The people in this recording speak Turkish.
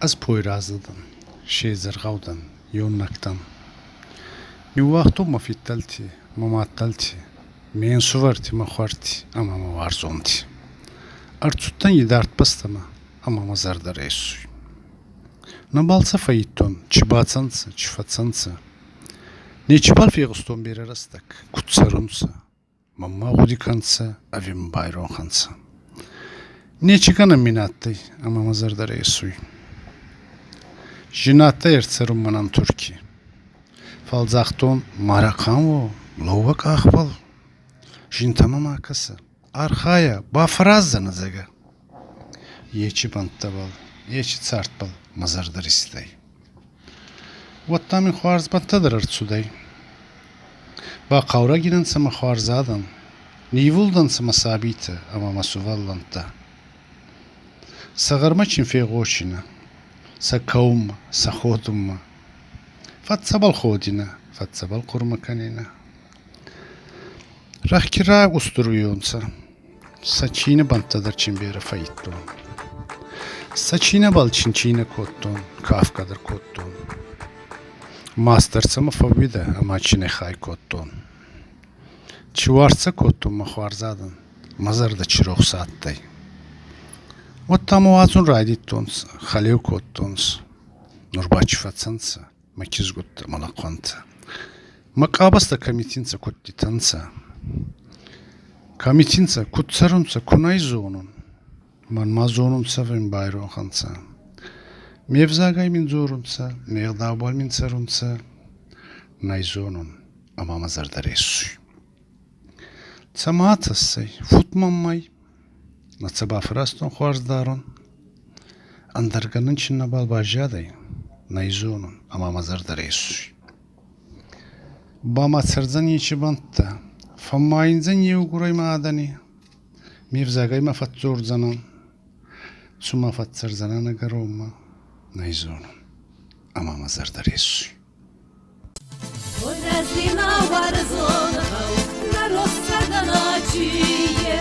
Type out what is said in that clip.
Az Poyrazlı'dan, Şehzergav'dan, Yonnak'tan. Mivvaqtum ma fittalti, ma mattalti. Men suvarti ma xvarti, ama ma varzonti. Artsuttan yedi artbastama, ama ma zardar esuy. Na balsa fayitton, çibatsansa, çifatsansa. Ne çibal fiyaguston bir arastak, kutsarunsa. Mamma gudikansa, avim bayron kansa. Ne çıkana minattay, ama ma zardar esuy. Jinatta ertserum manan Turki. Falzakton marakanvo, lovak ahbal. Jintama makası. Arkaya, bafrazzanız aga. Yeçi bantta bal, yeçi tsart bal, mazardar istay. Vattamin xuarz banttadır artsuday. Ba kavra ginen sama xuarzadan. Nivuldan sama sabita, ama masuvallanta. Sağarma çin feğoşina. Sa kavma, sa hodumma. Fatsabal hodina, fatsabal kurmakanina. Rahkira usturuyonsa. Saçine banttadır çin beri fayitton. Saçine bal çin çine kotton, kafkadır kotton. Mastersa mı favide ama çine hay kotton. Çivarsa kotton ma xuarzadan. Mazarda çiroq saattay. Ottamu radittons, xalev kottons. Nurbaçı fatsansa, makiz gutta malaqanta. Makabasta kamitinsa kottitansa. Kamitinsa kutsarunsa kunay zonun. Man zonunsa vim bayron khansa. Mevzagay min zorunsa, mevdabal min sarunsa. Nay zonun, ama mazardar esuy. Tsamatasay, futmammay. Natsaba fraston xuarzdaron. Andarganın çinna balbajaday. Nay zonun, ama mazardar esuy. Bama tsardzan yeçi bantta. Fammayinzan yevuguray maadani. Mevzagay ma fatzorzanan. Suma fatzarzanan agaroma. Nay zonun, ama mazardar esuy. Odrazina warzona, na rozsadana ciję.